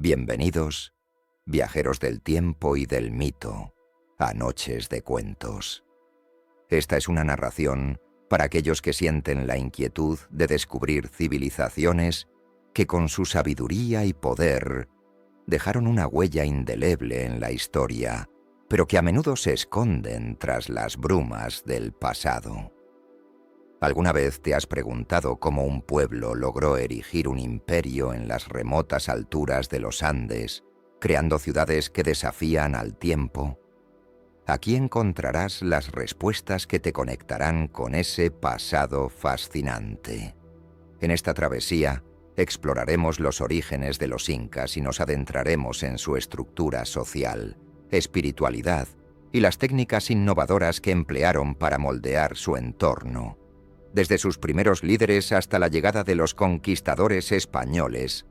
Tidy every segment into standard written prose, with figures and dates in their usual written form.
Bienvenidos, viajeros del tiempo y del mito, a Noches de Cuentos. Esta es una narración para aquellos que sienten la inquietud de descubrir civilizaciones que con su sabiduría y poder dejaron una huella indeleble en la historia, pero que a menudo se esconden tras las brumas del pasado. ¿Alguna vez te has preguntado cómo un pueblo logró erigir un imperio en las remotas alturas de los Andes, creando ciudades que desafían al tiempo? Aquí encontrarás las respuestas que te conectarán con ese pasado fascinante. En esta travesía, exploraremos los orígenes de los incas y nos adentraremos en su estructura social, espiritualidad y las técnicas innovadoras que emplearon para moldear su entorno. Desde sus primeros líderes hasta la llegada de los conquistadores españoles,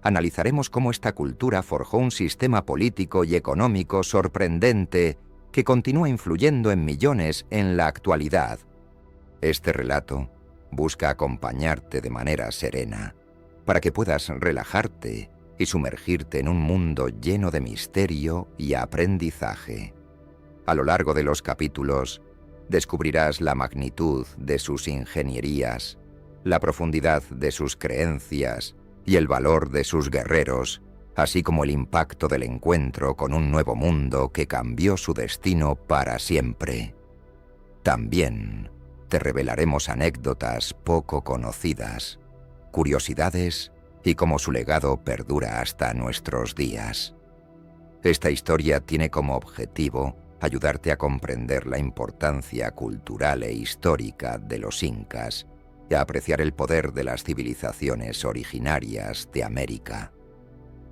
analizaremos cómo esta cultura forjó un sistema político y económico sorprendente que continúa influyendo en millones en la actualidad. Este relato busca acompañarte de manera serena, para que puedas relajarte y sumergirte en un mundo lleno de misterio y aprendizaje. A lo largo de los capítulos, descubrirás la magnitud de sus ingenierías, la profundidad de sus creencias y el valor de sus guerreros, así como el impacto del encuentro con un nuevo mundo que cambió su destino para siempre. También te revelaremos anécdotas poco conocidas, curiosidades y cómo su legado perdura hasta nuestros días. Esta historia tiene como objetivo ayudarte a comprender la importancia cultural e histórica de los incas y a apreciar el poder de las civilizaciones originarias de América.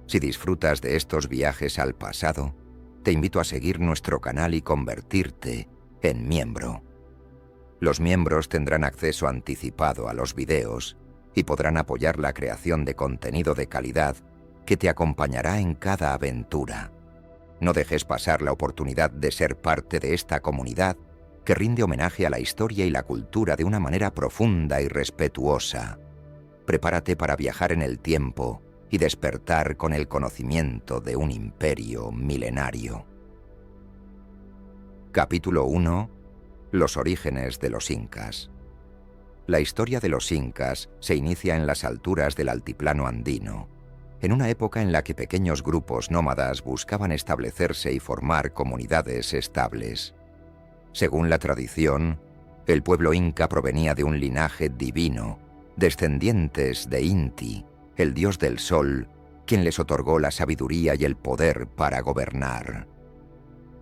Si disfrutas de estos viajes al pasado, te invito a seguir nuestro canal y convertirte en miembro. Los miembros tendrán acceso anticipado a los videos y podrán apoyar la creación de contenido de calidad que te acompañará en cada aventura. No dejes pasar la oportunidad de ser parte de esta comunidad que rinde homenaje a la historia y la cultura de una manera profunda y respetuosa. Prepárate para viajar en el tiempo y despertar con el conocimiento de un imperio milenario. Capítulo 1. Los orígenes de los incas. La historia de los incas se inicia en las alturas del altiplano andino, en una época en la que pequeños grupos nómadas buscaban establecerse y formar comunidades estables. Según la tradición, el pueblo inca provenía de un linaje divino, descendientes de Inti, el dios del sol, quien les otorgó la sabiduría y el poder para gobernar.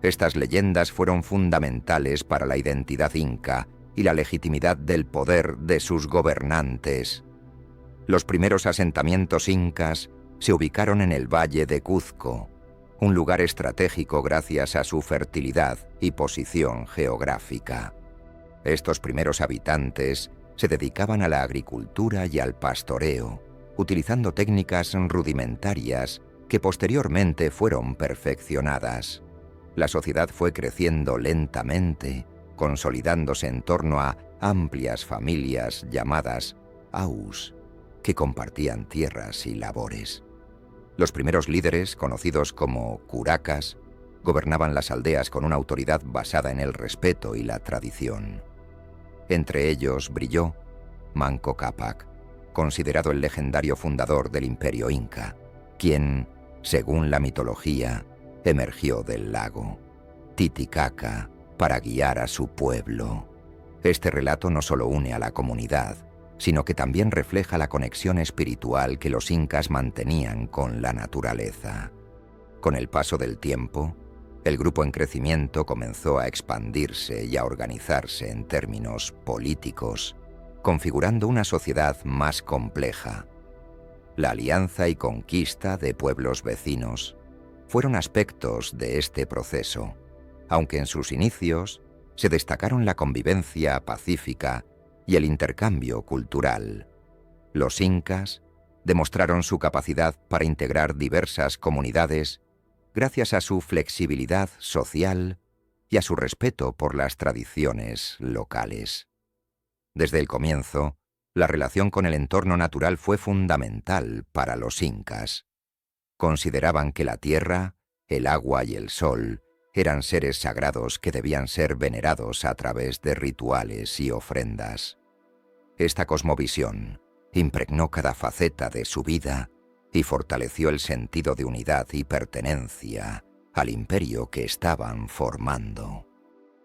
Estas leyendas fueron fundamentales para la identidad inca y la legitimidad del poder de sus gobernantes. Los primeros asentamientos incas se ubicaron en el valle de Cuzco, un lugar estratégico gracias a su fertilidad y posición geográfica. Estos primeros habitantes se dedicaban a la agricultura y al pastoreo, utilizando técnicas rudimentarias que posteriormente fueron perfeccionadas. La sociedad fue creciendo lentamente, consolidándose en torno a amplias familias llamadas aus, que compartían tierras y labores. Los primeros líderes, conocidos como curacas, gobernaban las aldeas con una autoridad basada en el respeto y la tradición. Entre ellos brilló Manco Cápac, considerado el legendario fundador del imperio inca, quien, según la mitología, emergió del lago Titicaca para guiar a su pueblo. Este relato no solo une a la comunidad, sino que también refleja la conexión espiritual que los incas mantenían con la naturaleza. Con el paso del tiempo, el grupo en crecimiento comenzó a expandirse y a organizarse en términos políticos, configurando una sociedad más compleja. La alianza y conquista de pueblos vecinos fueron aspectos de este proceso, aunque en sus inicios se destacaron la convivencia pacífica y el intercambio cultural. Los incas demostraron su capacidad para integrar diversas comunidades gracias a su flexibilidad social y a su respeto por las tradiciones locales. Desde el comienzo, la relación con el entorno natural fue fundamental para los incas. Consideraban que la tierra, el agua y el sol eran seres sagrados que debían ser venerados a través de rituales y ofrendas. Esta cosmovisión impregnó cada faceta de su vida y fortaleció el sentido de unidad y pertenencia al imperio que estaban formando.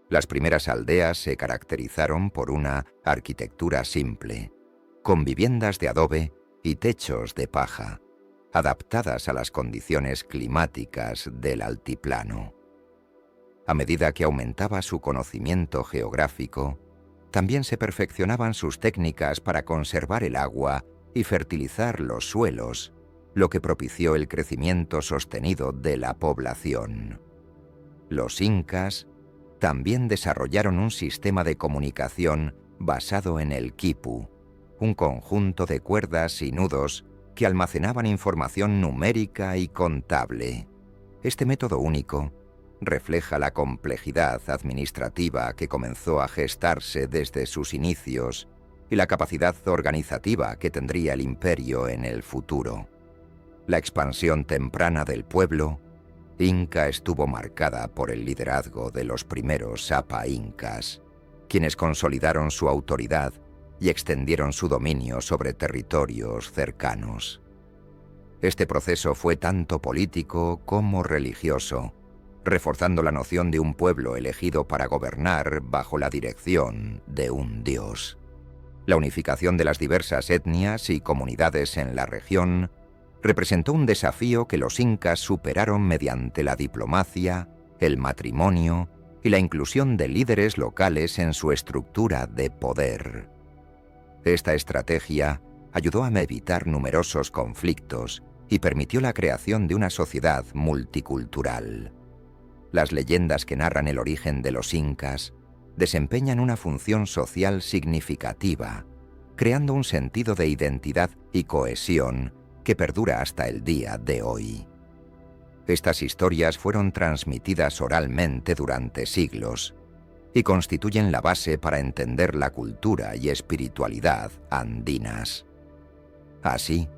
Las primeras aldeas se caracterizaron por una arquitectura simple, con viviendas de adobe y techos de paja, adaptadas a las condiciones climáticas del altiplano. A medida que aumentaba su conocimiento geográfico, también se perfeccionaban sus técnicas para conservar el agua y fertilizar los suelos, lo que propició el crecimiento sostenido de la población. Los incas también desarrollaron un sistema de comunicación basado en el quipu, un conjunto de cuerdas y nudos que almacenaban información numérica y contable. Este método único refleja la complejidad administrativa que comenzó a gestarse desde sus inicios y la capacidad organizativa que tendría el imperio en el futuro. La expansión temprana del pueblo inca estuvo marcada por el liderazgo de los primeros Sapa incas, quienes consolidaron su autoridad y extendieron su dominio sobre territorios cercanos. Este proceso fue tanto político como religioso, reforzando la noción de un pueblo elegido para gobernar bajo la dirección de un dios. La unificación de las diversas etnias y comunidades en la región representó un desafío que los incas superaron mediante la diplomacia, el matrimonio y la inclusión de líderes locales en su estructura de poder. Esta estrategia ayudó a evitar numerosos conflictos y permitió la creación de una sociedad multicultural. Las leyendas que narran el origen de los incas desempeñan una función social significativa, creando un sentido de identidad y cohesión que perdura hasta el día de hoy. Estas historias fueron transmitidas oralmente durante siglos y constituyen la base para entender la cultura y espiritualidad andinas. Así,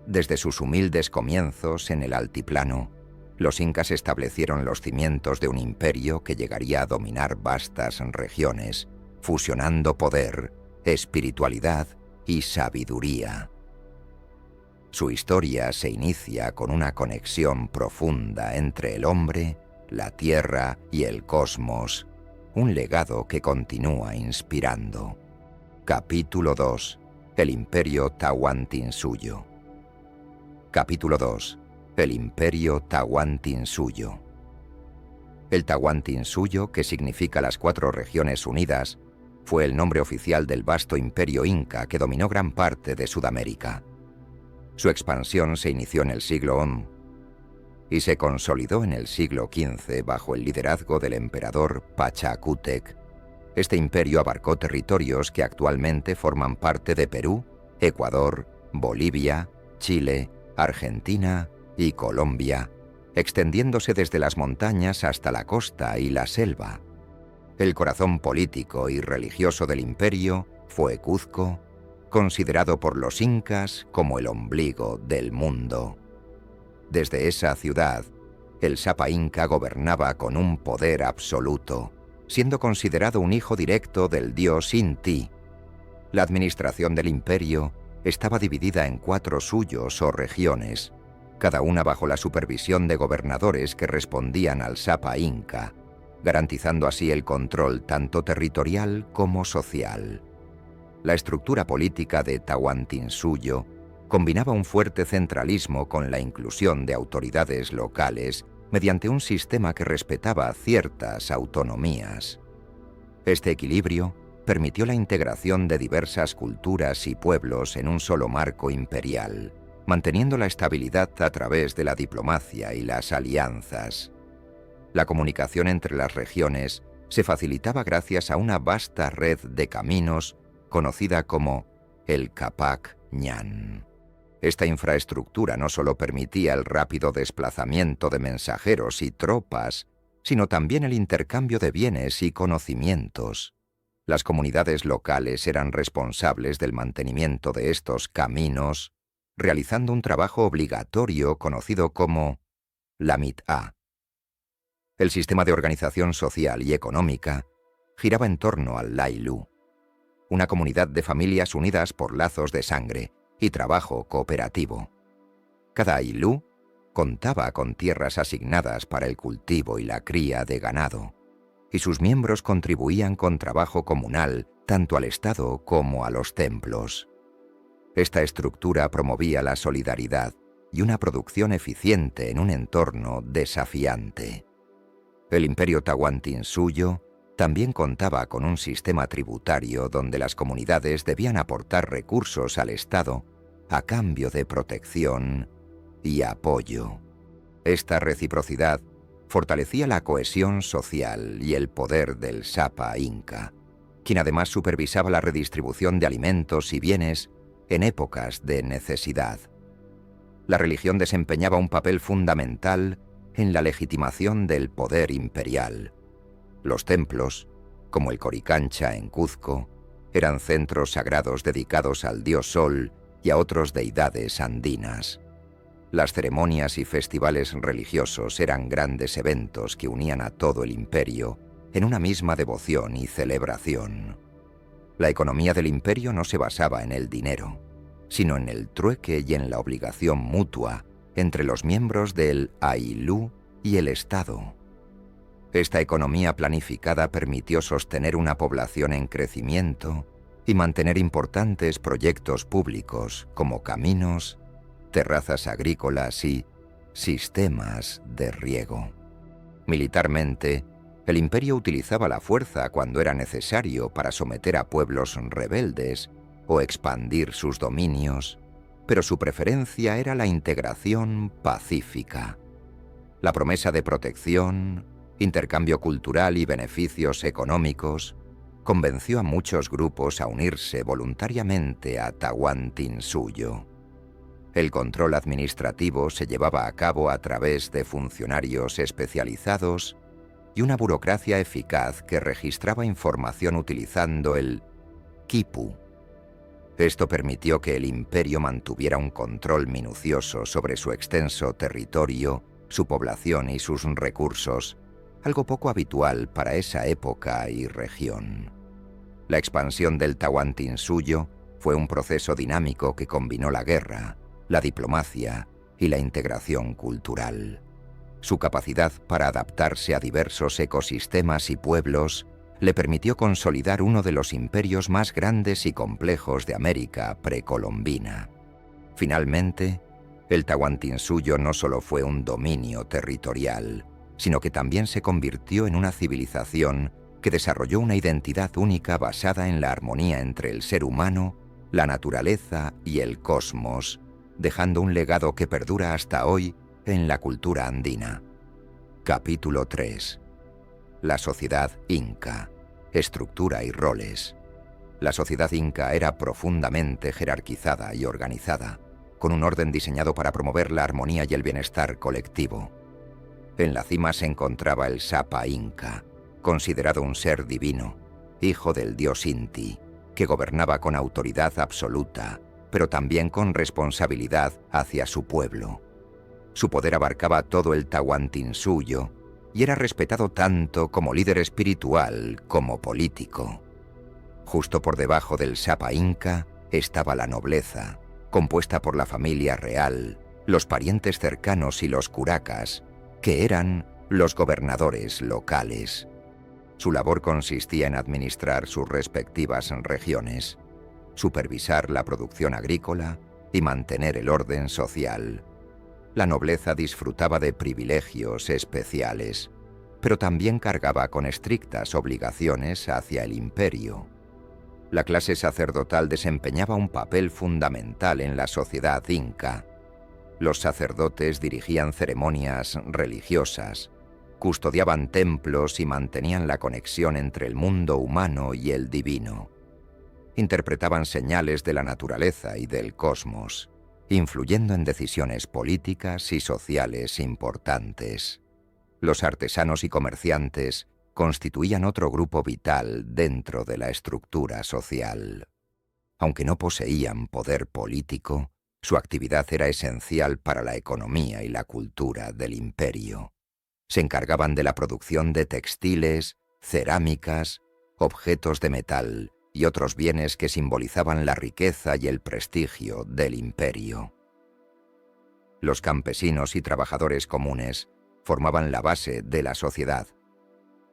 desde sus humildes comienzos en el altiplano, los incas establecieron los cimientos de un imperio que llegaría a dominar vastas regiones, fusionando poder, espiritualidad y sabiduría. Su historia se inicia con una conexión profunda entre el hombre, la tierra y el cosmos, un legado que continúa inspirando. Capítulo 2. El Imperio Tahuantinsuyo. Capítulo 2. El Imperio Tahuantinsuyo. El Tahuantinsuyo, que significa las 4 regiones unidas, fue el nombre oficial del vasto imperio inca que dominó gran parte de Sudamérica. Su expansión se inició en el siglo XI y se consolidó en el siglo XV bajo el liderazgo del emperador Pachacútec. Este imperio abarcó territorios que actualmente forman parte de Perú, Ecuador, Bolivia, Chile, Argentina y Colombia, extendiéndose desde las montañas hasta la costa y la selva. El corazón político y religioso del imperio fue Cuzco, considerado por los incas como el ombligo del mundo. Desde esa ciudad, el Sapa Inca gobernaba con un poder absoluto, siendo considerado un hijo directo del dios Inti. La administración del imperio estaba dividida en 4 suyos o regiones, cada una bajo la supervisión de gobernadores que respondían al Sapa Inca, garantizando así el control tanto territorial como social. La estructura política de Tahuantinsuyo combinaba un fuerte centralismo con la inclusión de autoridades locales mediante un sistema que respetaba ciertas autonomías. Este equilibrio permitió la integración de diversas culturas y pueblos en un solo marco imperial, manteniendo la estabilidad a través de la diplomacia y las alianzas. La comunicación entre las regiones se facilitaba gracias a una vasta red de caminos conocida como el Capac Ñan. Esta infraestructura no solo permitía el rápido desplazamiento de mensajeros y tropas, sino también el intercambio de bienes y conocimientos. Las comunidades locales eran responsables del mantenimiento de estos caminos, realizando un trabajo obligatorio conocido como la mit'a. El sistema de organización social y económica giraba en torno al Lailu, una comunidad de familias unidas por lazos de sangre y trabajo cooperativo. Cada Aylú contaba con tierras asignadas para el cultivo y la cría de ganado, y sus miembros contribuían con trabajo comunal tanto al Estado como a los templos. Esta estructura promovía la solidaridad y una producción eficiente en un entorno desafiante. El imperio Tahuantinsuyo también contaba con un sistema tributario donde las comunidades debían aportar recursos al Estado a cambio de protección y apoyo. Esta reciprocidad fortalecía la cohesión social y el poder del Sapa Inca, quien además supervisaba la redistribución de alimentos y bienes en épocas de necesidad. La religión desempeñaba un papel fundamental en la legitimación del poder imperial. Los templos, como el Coricancha en Cuzco, eran centros sagrados dedicados al dios Sol y a otras deidades andinas. Las ceremonias y festivales religiosos eran grandes eventos que unían a todo el imperio en una misma devoción y celebración. La economía del imperio no se basaba en el dinero, sino en el trueque y en la obligación mutua entre los miembros del Aylú y el Estado. Esta economía planificada permitió sostener una población en crecimiento y mantener importantes proyectos públicos como caminos, terrazas agrícolas y sistemas de riego. Militarmente, el imperio utilizaba la fuerza cuando era necesario para someter a pueblos rebeldes o expandir sus dominios, pero su preferencia era la integración pacífica. La promesa de protección, intercambio cultural y beneficios económicos convenció a muchos grupos a unirse voluntariamente a Tahuantinsuyo. El control administrativo se llevaba a cabo a través de funcionarios especializados y una burocracia eficaz que registraba información utilizando el quipu. Esto permitió que el imperio mantuviera un control minucioso sobre su extenso territorio, su población y sus recursos, algo poco habitual para esa época y región. La expansión del Tahuantinsuyo fue un proceso dinámico que combinó la guerra, la diplomacia y la integración cultural. Su capacidad para adaptarse a diversos ecosistemas y pueblos le permitió consolidar uno de los imperios más grandes y complejos de América precolombina. Finalmente, el Tahuantinsuyo no solo fue un dominio territorial, sino que también se convirtió en una civilización que desarrolló una identidad única basada en la armonía entre el ser humano, la naturaleza y el cosmos, dejando un legado que perdura hasta hoy en la cultura andina. Capítulo 3. La sociedad inca, estructura y roles. La sociedad inca era profundamente jerarquizada y organizada, con un orden diseñado para promover la armonía y el bienestar colectivo. En la cima se encontraba el Sapa Inca, considerado un ser divino, hijo del dios Inti, que gobernaba con autoridad absoluta, pero también con responsabilidad hacia su pueblo. Su poder abarcaba todo el Tahuantinsuyo y era respetado tanto como líder espiritual como político. Justo por debajo del Sapa Inca estaba la nobleza, compuesta por la familia real, los parientes cercanos y los curacas, que eran los gobernadores locales. Su labor consistía en administrar sus respectivas regiones, supervisar la producción agrícola y mantener el orden social. La nobleza disfrutaba de privilegios especiales, pero también cargaba con estrictas obligaciones hacia el imperio. La clase sacerdotal desempeñaba un papel fundamental en la sociedad inca. Los sacerdotes dirigían ceremonias religiosas, custodiaban templos y mantenían la conexión entre el mundo humano y el divino. Interpretaban señales de la naturaleza y del cosmos, influyendo en decisiones políticas y sociales importantes. Los artesanos y comerciantes constituían otro grupo vital dentro de la estructura social. Aunque no poseían poder político, Su actividad era esencial para la economía y la cultura del imperio. Se encargaban de la producción de textiles, cerámicas, objetos de metal y otros bienes que simbolizaban la riqueza y el prestigio del imperio. Los campesinos y trabajadores comunes formaban la base de la sociedad.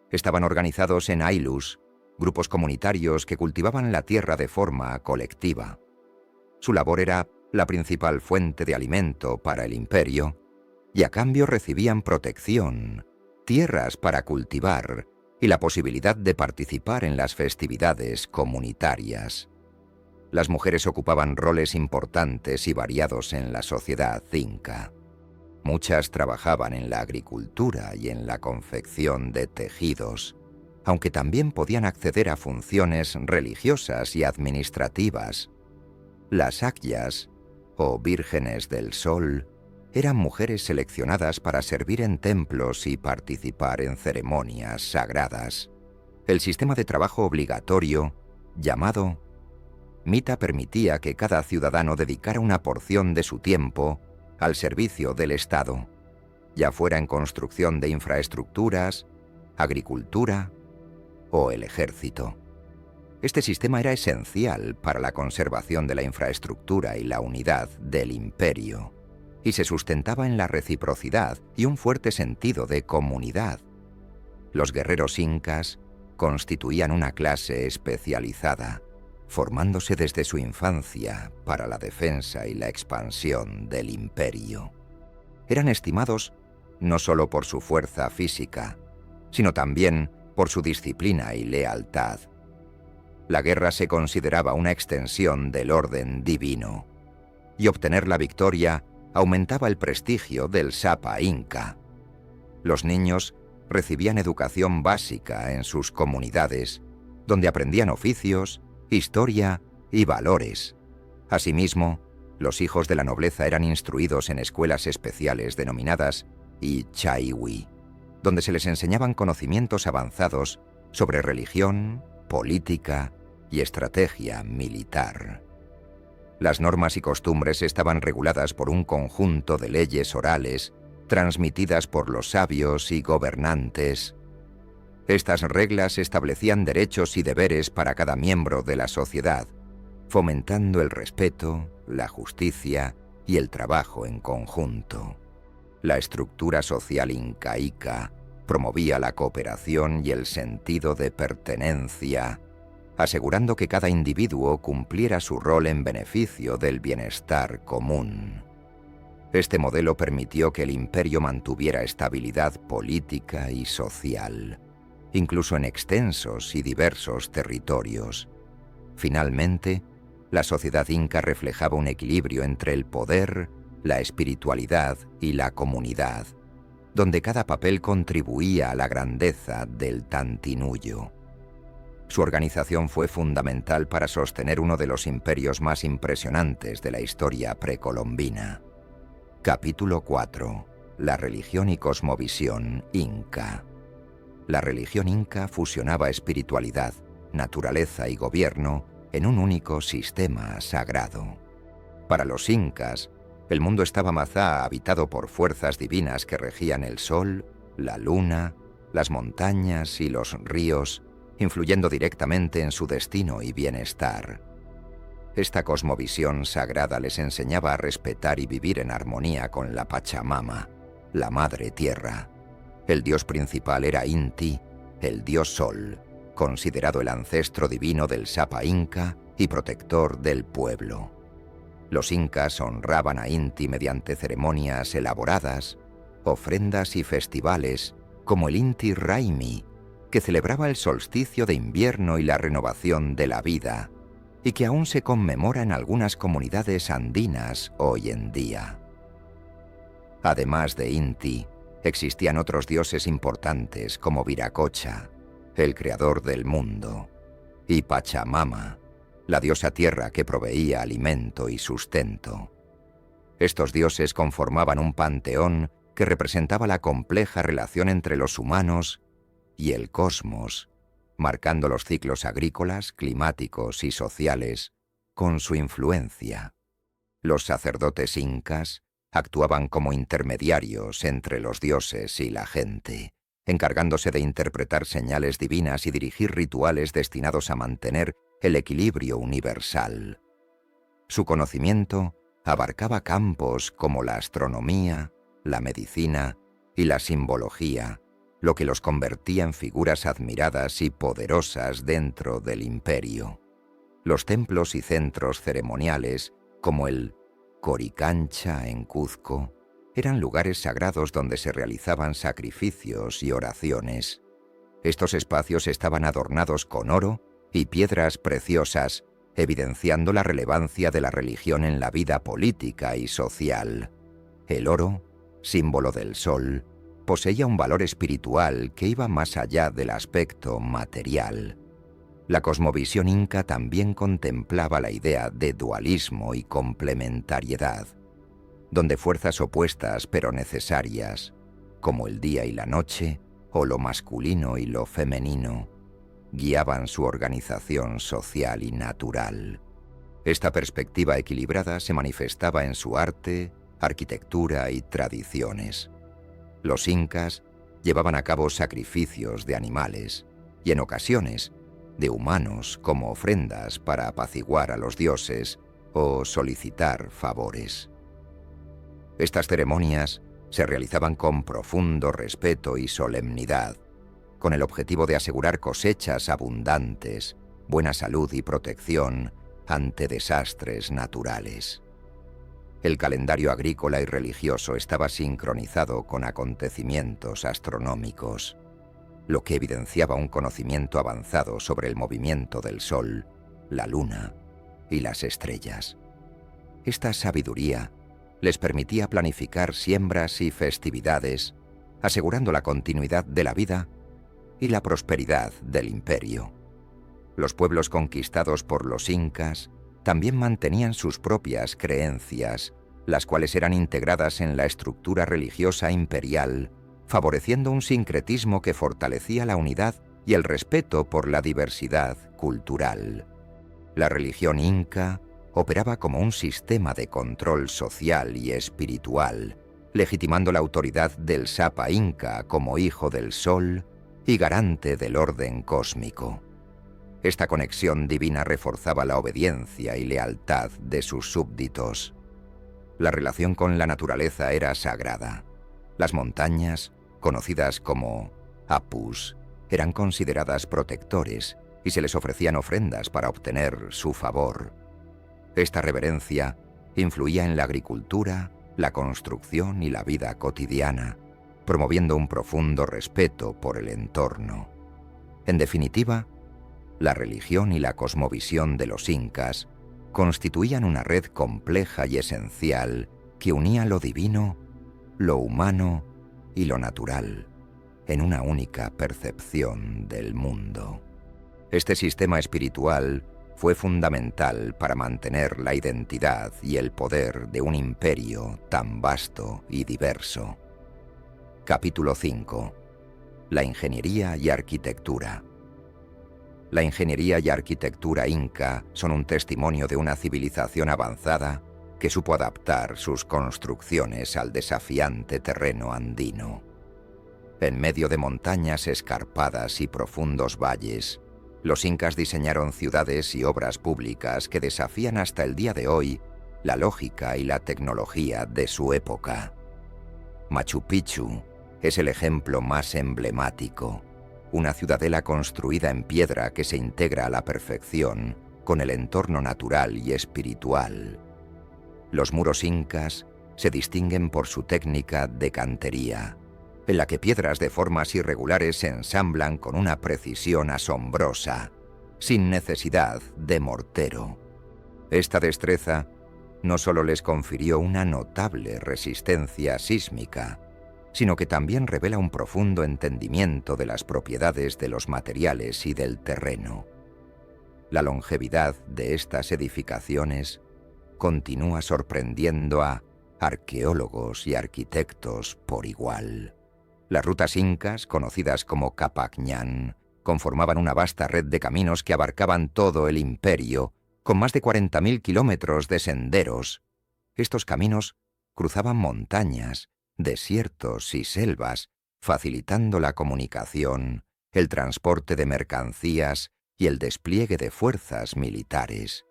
Estaban organizados en aylus, grupos comunitarios que cultivaban la tierra de forma colectiva. Su labor era la principal fuente de alimento para el imperio, y a cambio recibían protección, tierras para cultivar y la posibilidad de participar en las festividades comunitarias. Las mujeres ocupaban roles importantes y variados en la sociedad inca. Muchas trabajaban en la agricultura y en la confección de tejidos, aunque también podían acceder a funciones religiosas y administrativas. Las akyas, o vírgenes del sol, eran mujeres seleccionadas para servir en templos y participar en ceremonias sagradas. El sistema de trabajo obligatorio, llamado mita, permitía que cada ciudadano dedicara una porción de su tiempo al servicio del Estado, ya fuera en construcción de infraestructuras, agricultura o el ejército. Este sistema era esencial para la conservación de la infraestructura y la unidad del imperio, y se sustentaba en la reciprocidad y un fuerte sentido de comunidad. Los guerreros incas constituían una clase especializada, formándose desde su infancia para la defensa y la expansión del imperio. Eran estimados no solo por su fuerza física, sino también por su disciplina y lealtad. La guerra se consideraba una extensión del orden divino, y obtener la victoria aumentaba el prestigio del Sapa inca. Los niños recibían educación básica en sus comunidades, donde aprendían oficios, historia y valores. Asimismo, los hijos de la nobleza eran instruidos en escuelas especiales denominadas Ichaiwi, donde se les enseñaban conocimientos avanzados sobre religión, política y estrategia militar. Las normas y costumbres estaban reguladas por un conjunto de leyes orales transmitidas por los sabios y gobernantes. Estas reglas establecían derechos y deberes para cada miembro de la sociedad, fomentando el respeto, la justicia y el trabajo en conjunto. La estructura social incaica promovía la cooperación y el sentido de pertenencia, asegurando que cada individuo cumpliera su rol en beneficio del bienestar común. Este modelo permitió que el imperio mantuviera estabilidad política y social, incluso en extensos y diversos territorios. Finalmente, la sociedad inca reflejaba un equilibrio entre el poder, la espiritualidad y la comunidad, donde cada papel contribuía a la grandeza del Tantinuyo. Su organización fue fundamental para sostener uno de los imperios más impresionantes de la historia precolombina. Capítulo 4. La religión y cosmovisión inca. La religión inca fusionaba espiritualidad, naturaleza y gobierno en un único sistema sagrado. Para los incas, el mundo estaba Mazá habitado por fuerzas divinas que regían el sol, la luna, las montañas y los ríos, influyendo directamente en su destino y bienestar. Esta cosmovisión sagrada les enseñaba a respetar y vivir en armonía con la Pachamama, la Madre Tierra. El dios principal era Inti, el dios Sol, considerado el ancestro divino del Sapa inca y protector del pueblo. Los incas honraban a Inti mediante ceremonias elaboradas, ofrendas y festivales, como el Inti Raymi, que celebraba el solsticio de invierno y la renovación de la vida, y que aún se conmemora en algunas comunidades andinas hoy en día. Además de Inti, existían otros dioses importantes como Viracocha, el creador del mundo, y Pachamama, la diosa tierra que proveía alimento y sustento. Estos dioses conformaban un panteón que representaba la compleja relación entre los humanos y el cosmos, marcando los ciclos agrícolas, climáticos y sociales con su influencia. Los sacerdotes incas actuaban como intermediarios entre los dioses y la gente, encargándose de interpretar señales divinas y dirigir rituales destinados a mantener el equilibrio universal. Su conocimiento abarcaba campos como la astronomía, la medicina y la simbología, lo que los convertía en figuras admiradas y poderosas dentro del imperio. Los templos y centros ceremoniales, como el Coricancha en Cuzco, eran lugares sagrados donde se realizaban sacrificios y oraciones. Estos espacios estaban adornados con oro y piedras preciosas, evidenciando la relevancia de la religión en la vida política y social. El oro, símbolo del sol, poseía un valor espiritual que iba más allá del aspecto material. La cosmovisión inca también contemplaba la idea de dualismo y complementariedad, donde fuerzas opuestas pero necesarias, como el día y la noche, o lo masculino y lo femenino, guiaban su organización social y natural. Esta perspectiva equilibrada se manifestaba en su arte, arquitectura y tradiciones. Los incas llevaban a cabo sacrificios de animales y, en ocasiones, de humanos como ofrendas para apaciguar a los dioses o solicitar favores. Estas ceremonias se realizaban con profundo respeto y solemnidad, con el objetivo de asegurar cosechas abundantes, buena salud y protección ante desastres naturales. El calendario agrícola y religioso estaba sincronizado con acontecimientos astronómicos, lo que evidenciaba un conocimiento avanzado sobre el movimiento del Sol, la Luna y las estrellas. Esta sabiduría les permitía planificar siembras y festividades, asegurando la continuidad de la vida y la prosperidad del imperio. Los pueblos conquistados por los incas también mantenían sus propias creencias, las cuales eran integradas en la estructura religiosa imperial, favoreciendo un sincretismo que fortalecía la unidad y el respeto por la diversidad cultural. La religión inca operaba como un sistema de control social y espiritual, legitimando la autoridad del Sapa Inca como hijo del sol y garante del orden cósmico. Esta conexión divina reforzaba la obediencia y lealtad de sus súbditos. La relación con la naturaleza era sagrada. Las montañas, conocidas como apus, eran consideradas protectores y se les ofrecían ofrendas para obtener su favor. Esta reverencia influía en la agricultura, la construcción y la vida cotidiana, promoviendo un profundo respeto por el entorno. En definitiva, la religión y la cosmovisión de los incas constituían una red compleja y esencial que unía lo divino, lo humano y lo natural en una única percepción del mundo. Este sistema espiritual fue fundamental para mantener la identidad y el poder de un imperio tan vasto y diverso. Capítulo 5. La ingeniería y arquitectura. La ingeniería y arquitectura inca son un testimonio de una civilización avanzada que supo adaptar sus construcciones al desafiante terreno andino. En medio de montañas escarpadas y profundos valles, los incas diseñaron ciudades y obras públicas que desafían hasta el día de hoy la lógica y la tecnología de su época. Machu Picchu es el ejemplo más emblemático, una ciudadela construida en piedra que se integra a la perfección con el entorno natural y espiritual. Los muros incas se distinguen por su técnica de cantería, en la que piedras de formas irregulares se ensamblan con una precisión asombrosa, sin necesidad de mortero. Esta destreza no solo les confirió una notable resistencia sísmica, sino que también revela un profundo entendimiento de las propiedades de los materiales y del terreno. La longevidad de estas edificaciones continúa sorprendiendo a arqueólogos y arquitectos por igual. Las rutas incas, conocidas como Capacñán, conformaban una vasta red de caminos que abarcaban todo el imperio, con más de 40.000 kilómetros de senderos, Estos caminos cruzaban montañas, desiertos y selvas, facilitando la comunicación, el transporte de mercancías y el despliegue de fuerzas militares.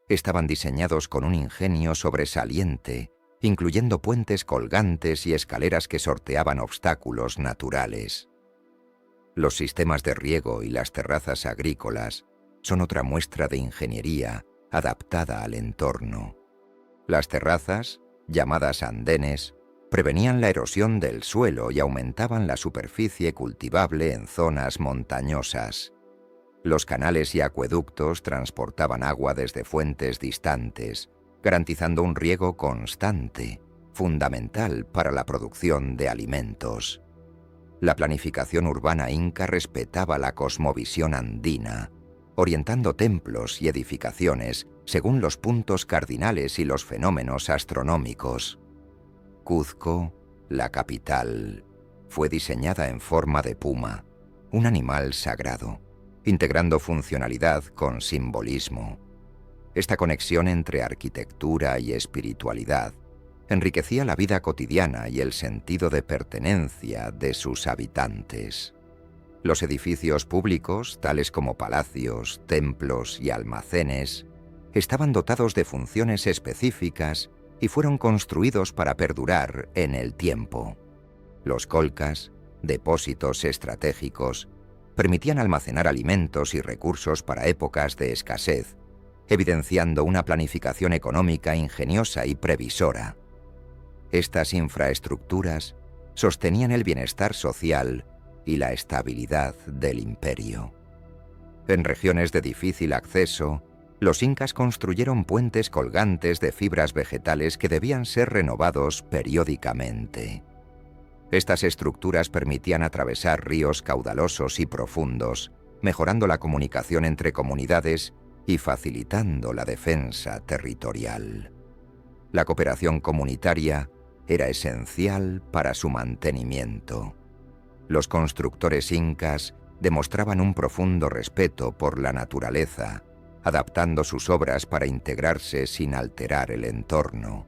Estaban diseñados con un ingenio sobresaliente, incluyendo puentes colgantes y escaleras que sorteaban obstáculos naturales. Los sistemas de riego y las terrazas agrícolas son otra muestra de ingeniería adaptada al entorno. Las terrazas, llamadas andenes, prevenían la erosión del suelo y aumentaban la superficie cultivable en zonas montañosas. Los canales y acueductos transportaban agua desde fuentes distantes, garantizando un riego constante, fundamental para la producción de alimentos. La planificación urbana inca respetaba la cosmovisión andina, orientando templos y edificaciones según los puntos cardinales y los fenómenos astronómicos. Cuzco, la capital, fue diseñada en forma de puma, un animal sagrado, integrando funcionalidad con simbolismo. Esta conexión entre arquitectura y espiritualidad enriquecía la vida cotidiana y el sentido de pertenencia de sus habitantes. Los edificios públicos, tales como palacios, templos y almacenes, estaban dotados de funciones específicas y fueron construidos para perdurar en el tiempo. Los colcas, depósitos estratégicos, permitían almacenar alimentos y recursos para épocas de escasez, evidenciando una planificación económica ingeniosa y previsora. Estas infraestructuras sostenían el bienestar social y la estabilidad del imperio. En regiones de difícil acceso, los incas construyeron puentes colgantes de fibras vegetales que debían ser renovados periódicamente. Estas estructuras permitían atravesar ríos caudalosos y profundos, mejorando la comunicación entre comunidades y facilitando la defensa territorial. La cooperación comunitaria era esencial para su mantenimiento. Los constructores incas demostraban un profundo respeto por la naturaleza, adaptando sus obras para integrarse sin alterar el entorno.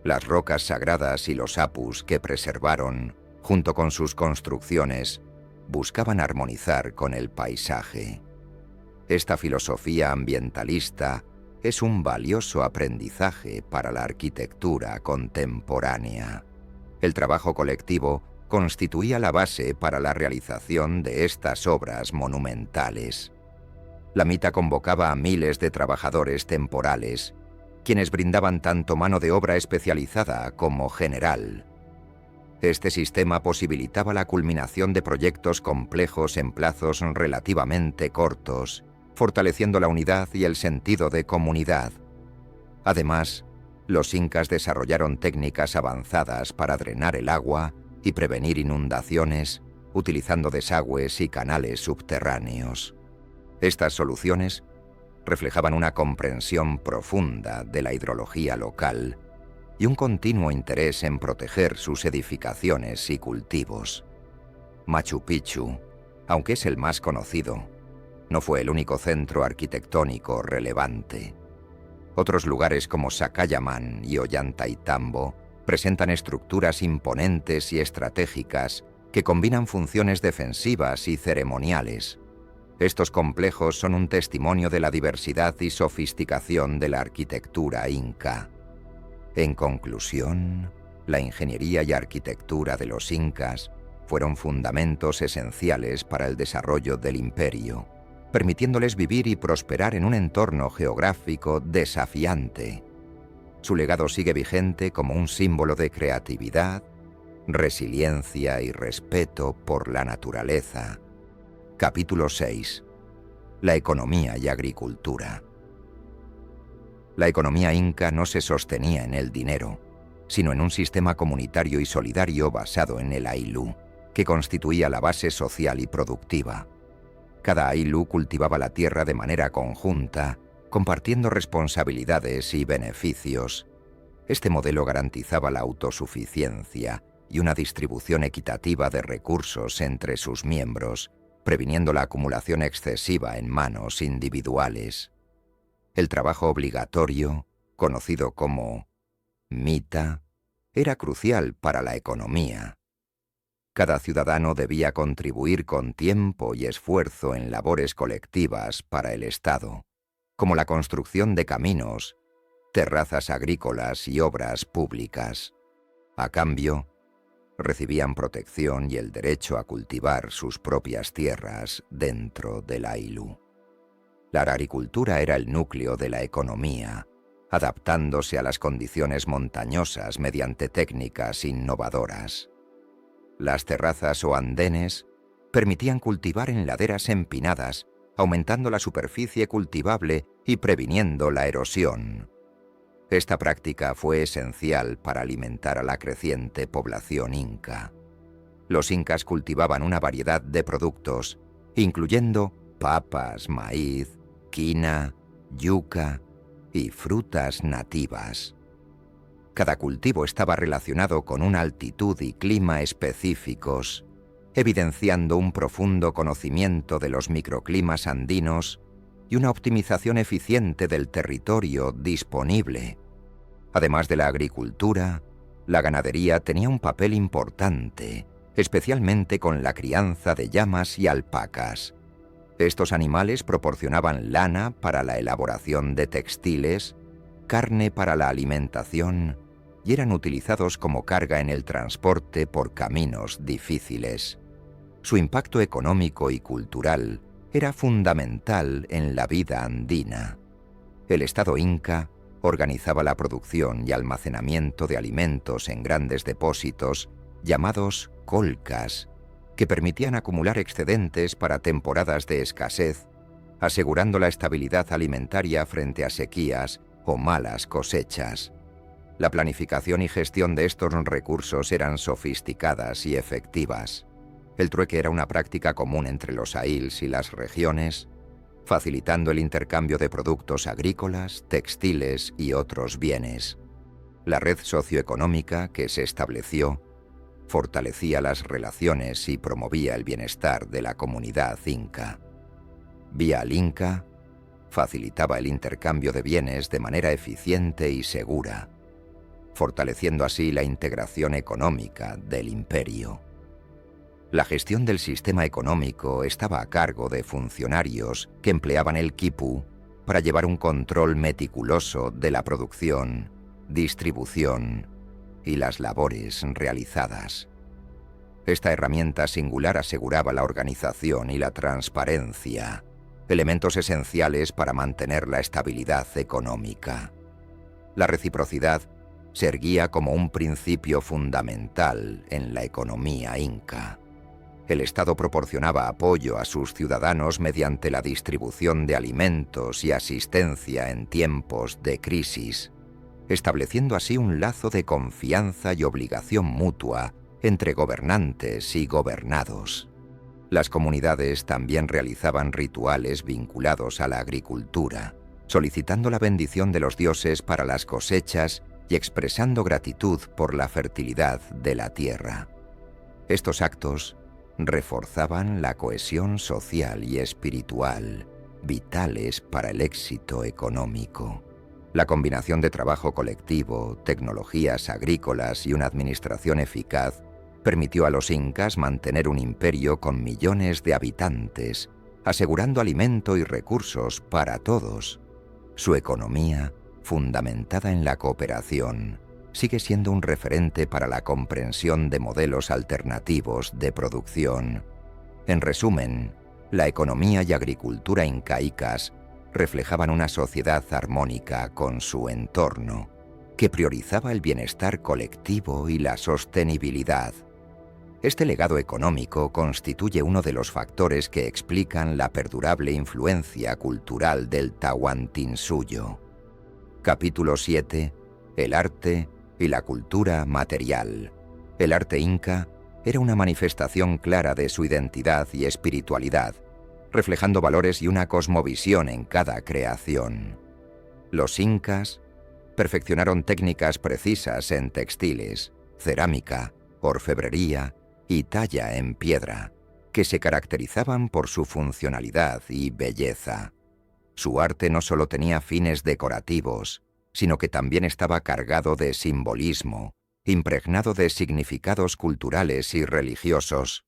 Las rocas sagradas y los apus que preservaron, junto con sus construcciones, buscaban armonizar con el paisaje. Esta filosofía ambientalista es un valioso aprendizaje para la arquitectura contemporánea. El trabajo colectivo constituía la base para la realización de estas obras monumentales. La mita convocaba a miles de trabajadores temporales, quienes brindaban tanto mano de obra especializada como general. Este sistema posibilitaba la culminación de proyectos complejos en plazos relativamente cortos, fortaleciendo la unidad y el sentido de comunidad. Además, los incas desarrollaron técnicas avanzadas para drenar el agua y prevenir inundaciones, utilizando desagües y canales subterráneos. Estas soluciones reflejaban una comprensión profunda de la hidrología local y un continuo interés en proteger sus edificaciones y cultivos. Machu Picchu, aunque es el más conocido, no fue el único centro arquitectónico relevante. Otros lugares como Sacsayhuamán y Ollantaytambo presentan estructuras imponentes y estratégicas que combinan funciones defensivas y ceremoniales. Estos complejos son un testimonio de la diversidad y sofisticación de la arquitectura inca. En conclusión, la ingeniería y arquitectura de los incas fueron fundamentos esenciales para el desarrollo del imperio, permitiéndoles vivir y prosperar en un entorno geográfico desafiante. Su legado sigue vigente como un símbolo de creatividad, resiliencia y respeto por la naturaleza. Capítulo 6. La economía y agricultura. La economía inca no se sostenía en el dinero, sino en un sistema comunitario y solidario basado en el aylú, que constituía la base social y productiva. Cada aylú cultivaba la tierra de manera conjunta, compartiendo responsabilidades y beneficios. Este modelo garantizaba la autosuficiencia y una distribución equitativa de recursos entre sus miembros, previniendo la acumulación excesiva en manos individuales. El trabajo obligatorio, conocido como mita, era crucial para la economía. Cada ciudadano debía contribuir con tiempo y esfuerzo en labores colectivas para el Estado, como la construcción de caminos, terrazas agrícolas y obras públicas. A cambio, recibían protección y el derecho a cultivar sus propias tierras dentro del Ayllu. La agricultura era el núcleo de la economía, adaptándose a las condiciones montañosas mediante técnicas innovadoras. Las terrazas o andenes permitían cultivar en laderas empinadas, aumentando la superficie cultivable y previniendo la erosión. Esta práctica fue esencial para alimentar a la creciente población inca. Los incas cultivaban una variedad de productos, incluyendo papas, maíz, quina, yuca y frutas nativas. Cada cultivo estaba relacionado con una altitud y clima específicos, evidenciando un profundo conocimiento de los microclimas andinos y una optimización eficiente del territorio disponible. Además de la agricultura, la ganadería tenía un papel importante, especialmente con la crianza de llamas y alpacas. Estos animales proporcionaban lana para la elaboración de textiles, carne para la alimentación y eran utilizados como carga en el transporte por caminos difíciles. Su impacto económico y cultural era fundamental en la vida andina. El Estado inca organizaba la producción y almacenamiento de alimentos en grandes depósitos llamados colcas, que permitían acumular excedentes para temporadas de escasez, asegurando la estabilidad alimentaria frente a sequías o malas cosechas. La planificación y gestión de estos recursos eran sofisticadas y efectivas. El trueque era una práctica común entre los aïls y las regiones, facilitando el intercambio de productos agrícolas, textiles y otros bienes. La red socioeconómica que se estableció fortalecía las relaciones y promovía el bienestar de la comunidad inca. Vía al Inca, facilitaba el intercambio de bienes de manera eficiente y segura, fortaleciendo así la integración económica del imperio. La gestión del sistema económico estaba a cargo de funcionarios que empleaban el quipu para llevar un control meticuloso de la producción, distribución y las labores realizadas. Esta herramienta singular aseguraba la organización y la transparencia, elementos esenciales para mantener la estabilidad económica. La reciprocidad se erguía como un principio fundamental en la economía inca. El Estado proporcionaba apoyo a sus ciudadanos mediante la distribución de alimentos y asistencia en tiempos de crisis, estableciendo así un lazo de confianza y obligación mutua entre gobernantes y gobernados. Las comunidades también realizaban rituales vinculados a la agricultura, solicitando la bendición de los dioses para las cosechas y expresando gratitud por la fertilidad de la tierra. Estos actos reforzaban la cohesión social y espiritual, vitales para el éxito económico. La combinación de trabajo colectivo, tecnologías agrícolas y una administración eficaz permitió a los incas mantener un imperio con millones de habitantes, asegurando alimento y recursos para todos. Su economía, fundamentada en la cooperación, sigue siendo un referente para la comprensión de modelos alternativos de producción. En resumen, la economía y agricultura incaicas reflejaban una sociedad armónica con su entorno, que priorizaba el bienestar colectivo y la sostenibilidad. Este legado económico constituye uno de los factores que explican la perdurable influencia cultural del Tahuantinsuyo. Capítulo 7. El arte y la cultura material. El arte inca era una manifestación clara de su identidad y espiritualidad, reflejando valores y una cosmovisión en cada creación. Los incas perfeccionaron técnicas precisas en textiles, cerámica, orfebrería y talla en piedra, que se caracterizaban por su funcionalidad y belleza. Su arte no solo tenía fines decorativos, sino que también estaba cargado de simbolismo, impregnado de significados culturales y religiosos.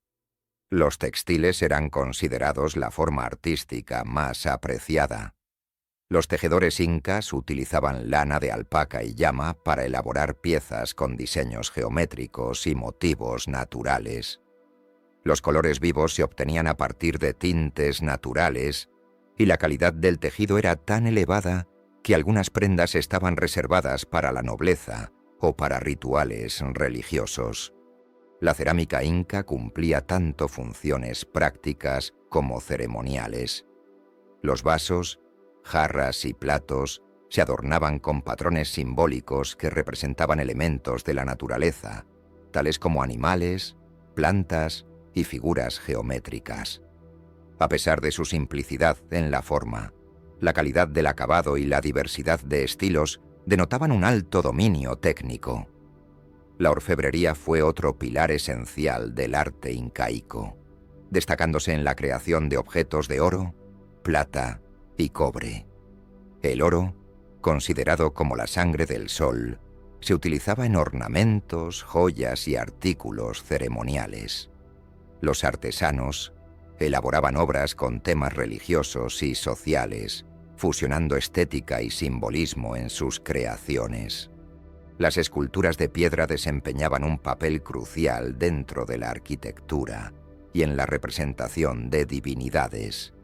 Los textiles eran considerados la forma artística más apreciada. Los tejedores incas utilizaban lana de alpaca y llama para elaborar piezas con diseños geométricos y motivos naturales. Los colores vivos se obtenían a partir de tintes naturales y la calidad del tejido era tan elevada que algunas prendas estaban reservadas para la nobleza o para rituales religiosos. La cerámica inca cumplía tanto funciones prácticas como ceremoniales. Los vasos, jarras y platos se adornaban con patrones simbólicos que representaban elementos de la naturaleza, tales como animales, plantas y figuras geométricas. A pesar de su simplicidad en la forma, la calidad del acabado y la diversidad de estilos denotaban un alto dominio técnico. La orfebrería fue otro pilar esencial del arte incaico, destacándose en la creación de objetos de oro, plata y cobre. El oro, considerado como la sangre del sol, se utilizaba en ornamentos, joyas y artículos ceremoniales. Los artesanos elaboraban obras con temas religiosos y sociales, fusionando estética y simbolismo en sus creaciones. Las esculturas de piedra desempeñaban un papel crucial dentro de la arquitectura y en la representación de divinidades.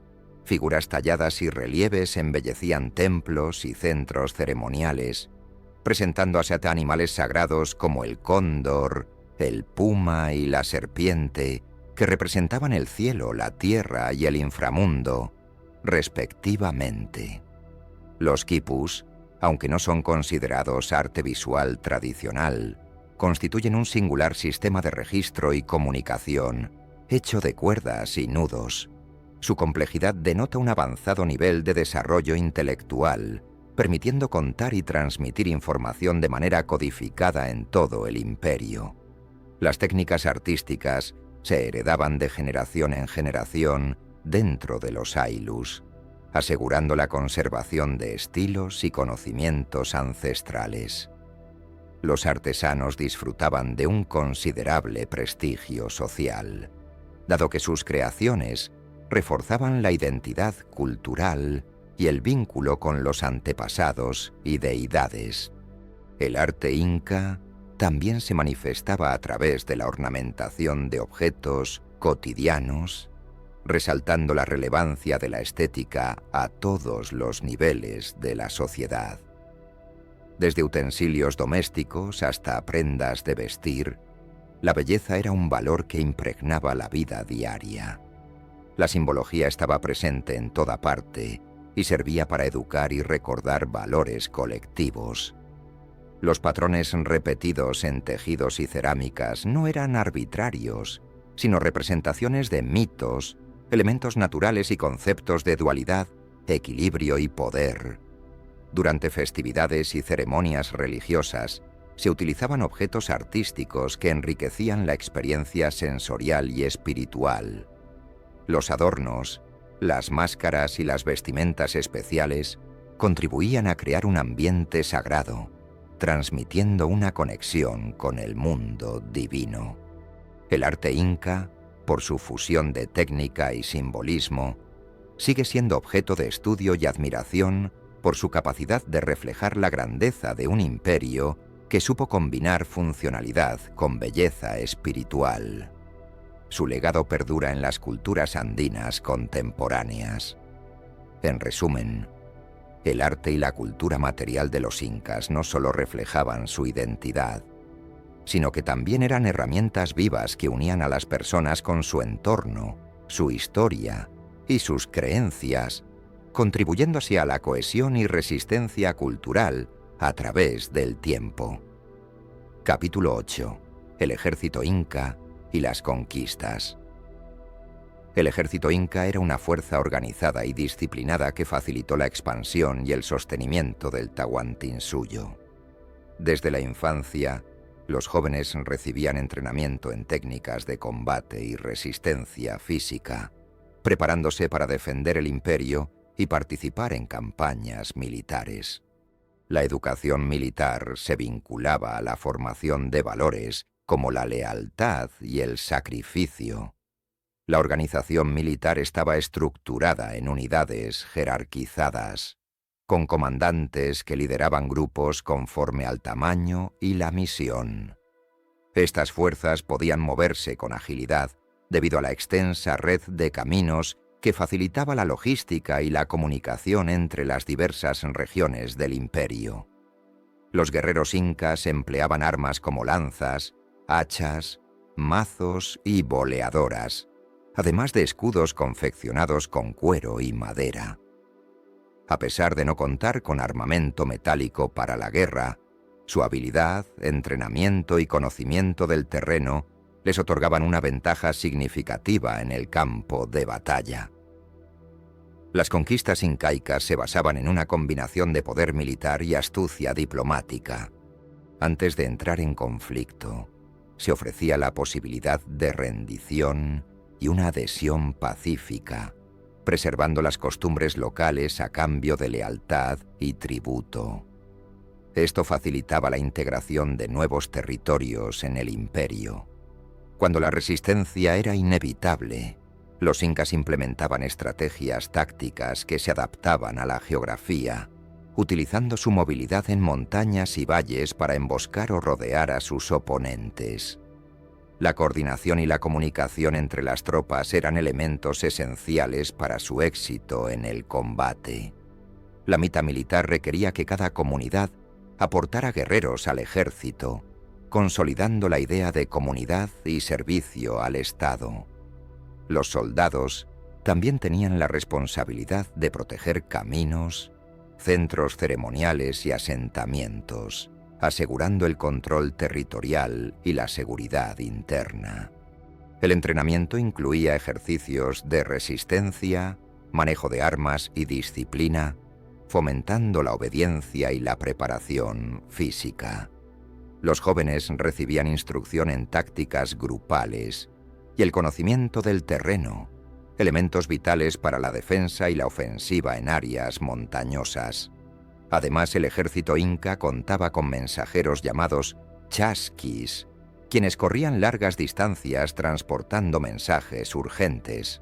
Figuras talladas y relieves embellecían templos y centros ceremoniales, presentando así a animales sagrados como el cóndor, el puma y la serpiente, que representaban el cielo, la tierra y el inframundo, respectivamente. Los quipus, aunque no son considerados arte visual tradicional, constituyen un singular sistema de registro y comunicación, hecho de cuerdas y nudos. Su complejidad denota un avanzado nivel de desarrollo intelectual, permitiendo contar y transmitir información de manera codificada en todo el imperio. Las técnicas artísticas se heredaban de generación en generación dentro de los aylus, asegurando la conservación de estilos y conocimientos ancestrales. Los artesanos disfrutaban de un considerable prestigio social, dado que sus creaciones reforzaban la identidad cultural y el vínculo con los antepasados y deidades. El arte inca también se manifestaba a través de la ornamentación de objetos cotidianos, resaltando la relevancia de la estética a todos los niveles de la sociedad. Desde utensilios domésticos hasta prendas de vestir, la belleza era un valor que impregnaba la vida diaria. La simbología estaba presente en toda parte y servía para educar y recordar valores colectivos. Los patrones repetidos en tejidos y cerámicas no eran arbitrarios, sino representaciones de mitos, elementos naturales y conceptos de dualidad, equilibrio y poder. Durante festividades y ceremonias religiosas, se utilizaban objetos artísticos que enriquecían la experiencia sensorial y espiritual. Los adornos, las máscaras y las vestimentas especiales contribuían a crear un ambiente sagrado, transmitiendo una conexión con el mundo divino. El arte inca, por su fusión de técnica y simbolismo, sigue siendo objeto de estudio y admiración por su capacidad de reflejar la grandeza de un imperio que supo combinar funcionalidad con belleza espiritual. Su legado perdura en las culturas andinas contemporáneas. En resumen, el arte y la cultura material de los incas no solo reflejaban su identidad, sino que también eran herramientas vivas que unían a las personas con su entorno, su historia y sus creencias, contribuyendo así a la cohesión y resistencia cultural a través del tiempo. Capítulo 8. El ejército inca y las conquistas. El ejército inca era una fuerza organizada y disciplinada que facilitó la expansión y el sostenimiento del Tahuantinsuyo. Desde la infancia, los jóvenes recibían entrenamiento en técnicas de combate y resistencia física, preparándose para defender el imperio y participar en campañas militares. La educación militar se vinculaba a la formación de valores como la lealtad y el sacrificio. La organización militar estaba estructurada en unidades jerarquizadas, con comandantes que lideraban grupos conforme al tamaño y la misión. Estas fuerzas podían moverse con agilidad debido a la extensa red de caminos que facilitaba la logística y la comunicación entre las diversas regiones del imperio. Los guerreros incas empleaban armas como lanzas, hachas, mazos y boleadoras, además de escudos confeccionados con cuero y madera. A pesar de no contar con armamento metálico para la guerra, su habilidad, entrenamiento y conocimiento del terreno les otorgaban una ventaja significativa en el campo de batalla. Las conquistas incaicas se basaban en una combinación de poder militar y astucia diplomática. Antes de entrar en conflicto, se ofrecía la posibilidad de rendición y una adhesión pacífica, preservando las costumbres locales a cambio de lealtad y tributo. Esto facilitaba la integración de nuevos territorios en el imperio. Cuando la resistencia era inevitable, los incas implementaban estrategias tácticas que se adaptaban a la geografía, utilizando su movilidad en montañas y valles para emboscar o rodear a sus oponentes. La coordinación y la comunicación entre las tropas eran elementos esenciales para su éxito en el combate. La mita militar requería que cada comunidad aportara guerreros al ejército, consolidando la idea de comunidad y servicio al Estado. Los soldados también tenían la responsabilidad de proteger caminos, centros ceremoniales y asentamientos, asegurando el control territorial y la seguridad interna. El entrenamiento incluía ejercicios de resistencia, manejo de armas y disciplina, fomentando la obediencia y la preparación física. Los jóvenes recibían instrucción en tácticas grupales y el conocimiento del terreno, elementos vitales para la defensa y la ofensiva en áreas montañosas. Además, el ejército inca contaba con mensajeros llamados chasquis, quienes corrían largas distancias transportando mensajes urgentes.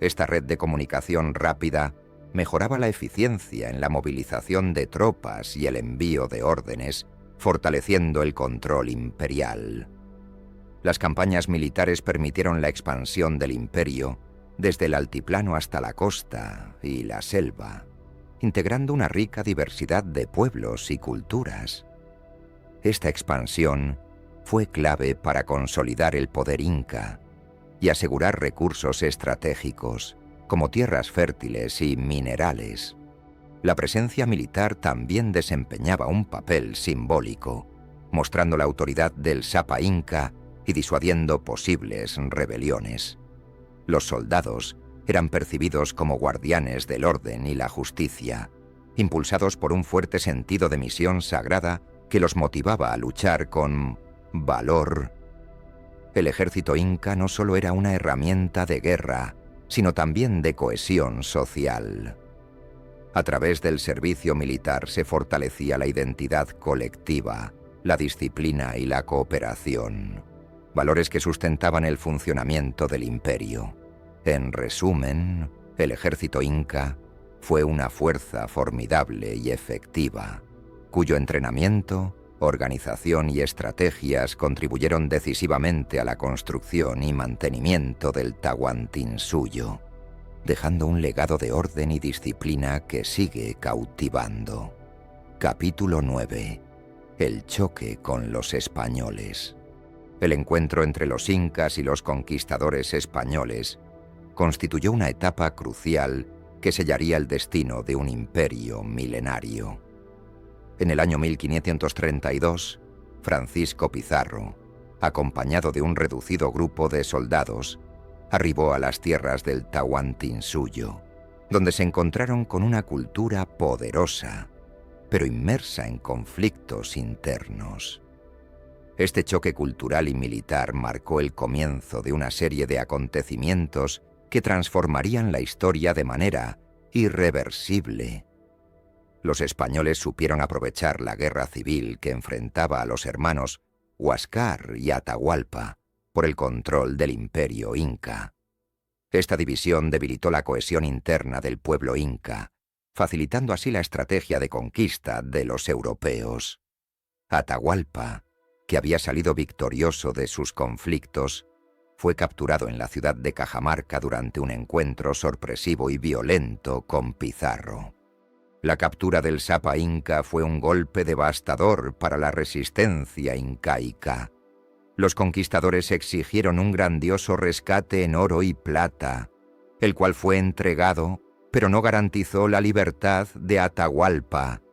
Esta red de comunicación rápida mejoraba la eficiencia en la movilización de tropas y el envío de órdenes, fortaleciendo el control imperial. Las campañas militares permitieron la expansión del imperio desde el altiplano hasta la costa y la selva, integrando una rica diversidad de pueblos y culturas. Esta expansión fue clave para consolidar el poder inca y asegurar recursos estratégicos, como tierras fértiles y minerales. La presencia militar también desempeñaba un papel simbólico, mostrando la autoridad del Sapa inca y disuadiendo posibles rebeliones. Los soldados eran percibidos como guardianes del orden y la justicia, impulsados por un fuerte sentido de misión sagrada que los motivaba a luchar con valor. El ejército inca no solo era una herramienta de guerra, sino también de cohesión social. A través del servicio militar se fortalecía la identidad colectiva, la disciplina y la cooperación, valores que sustentaban el funcionamiento del imperio. En resumen, el ejército inca fue una fuerza formidable y efectiva, cuyo entrenamiento, organización y estrategias contribuyeron decisivamente a la construcción y mantenimiento del Tahuantinsuyo, dejando un legado de orden y disciplina que sigue cautivando. Capítulo 9. El choque con los españoles. El encuentro entre los incas y los conquistadores españoles constituyó una etapa crucial que sellaría el destino de un imperio milenario. En el año 1532, Francisco Pizarro, acompañado de un reducido grupo de soldados, arribó a las tierras del Tahuantinsuyo, donde se encontraron con una cultura poderosa, pero inmersa en conflictos internos. Este choque cultural y militar marcó el comienzo de una serie de acontecimientos que transformarían la historia de manera irreversible. Los españoles supieron aprovechar la guerra civil que enfrentaba a los hermanos Huáscar y Atahualpa por el control del imperio inca. Esta división debilitó la cohesión interna del pueblo inca, facilitando así la estrategia de conquista de los europeos. Atahualpa, que había salido victorioso de sus conflictos, fue capturado en la ciudad de Cajamarca durante un encuentro sorpresivo y violento con Pizarro. La captura del Sapa inca fue un golpe devastador para la resistencia incaica. Los conquistadores exigieron un grandioso rescate en oro y plata, el cual fue entregado, pero no garantizó la libertad de Atahualpa.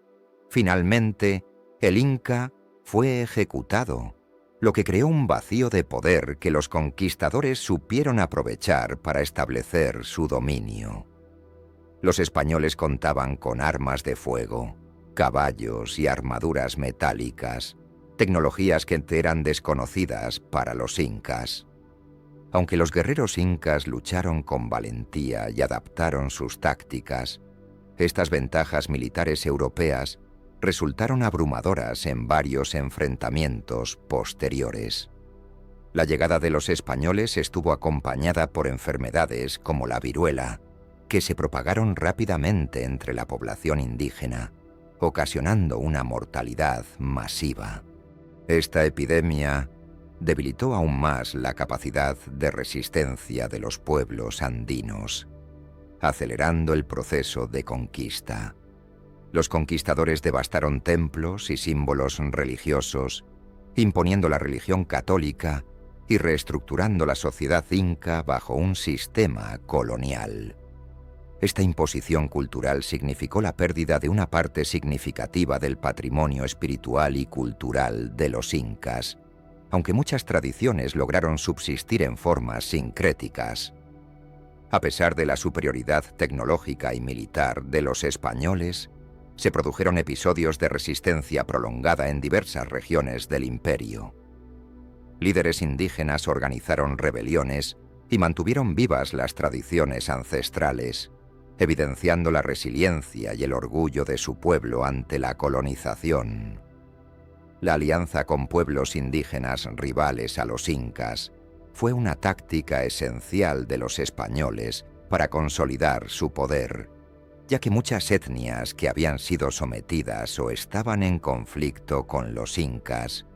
Finalmente, el inca fue ejecutado, lo que creó un vacío de poder que los conquistadores supieron aprovechar para establecer su dominio. Los españoles contaban con armas de fuego, caballos y armaduras metálicas, tecnologías que eran desconocidas para los incas. Aunque los guerreros incas lucharon con valentía y adaptaron sus tácticas, estas ventajas militares europeas resultaron abrumadoras en varios enfrentamientos posteriores. La llegada de los españoles estuvo acompañada por enfermedades como la viruela, que se propagaron rápidamente entre la población indígena, ocasionando una mortalidad masiva. Esta epidemia debilitó aún más la capacidad de resistencia de los pueblos andinos, acelerando el proceso de conquista. Los conquistadores devastaron templos y símbolos religiosos, imponiendo la religión católica y reestructurando la sociedad inca bajo un sistema colonial. Esta imposición cultural significó la pérdida de una parte significativa del patrimonio espiritual y cultural de los incas, aunque muchas tradiciones lograron subsistir en formas sincréticas. A pesar de la superioridad tecnológica y militar de los españoles, se produjeron episodios de resistencia prolongada en diversas regiones del imperio. Líderes indígenas organizaron rebeliones y mantuvieron vivas las tradiciones ancestrales, evidenciando la resiliencia y el orgullo de su pueblo ante la colonización. La alianza con pueblos indígenas rivales a los incas fue una táctica esencial de los españoles para consolidar su poder, ya que muchas etnias que habían sido sometidas o estaban en conflicto con los incas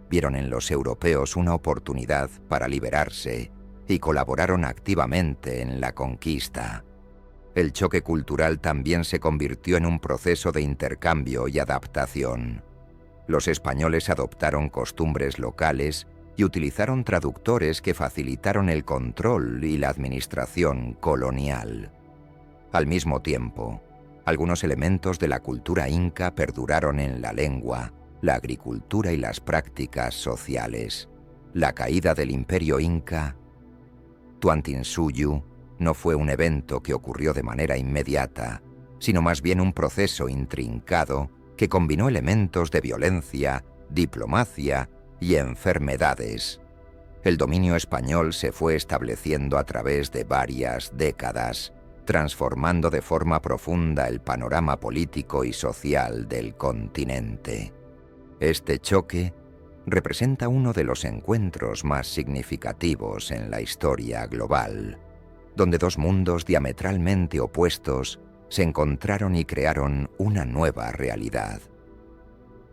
vieron en los europeos una oportunidad para liberarse y colaboraron activamente en la conquista. El choque cultural también se convirtió en un proceso de intercambio y adaptación. Los españoles adoptaron costumbres locales y utilizaron traductores que facilitaron el control y la administración colonial. Al mismo tiempo, algunos elementos de la cultura inca perduraron en la lengua, la agricultura y las prácticas sociales. La caída del imperio inca, Tuantinsuyu, no fue un evento que ocurrió de manera inmediata, sino más bien un proceso intrincado que combinó elementos de violencia, diplomacia y enfermedades. El dominio español se fue estableciendo a través de varias décadas, transformando de forma profunda el panorama político y social del continente. Este choque representa uno de los encuentros más significativos en la historia global, donde dos mundos diametralmente opuestos se encontraron y crearon una nueva realidad.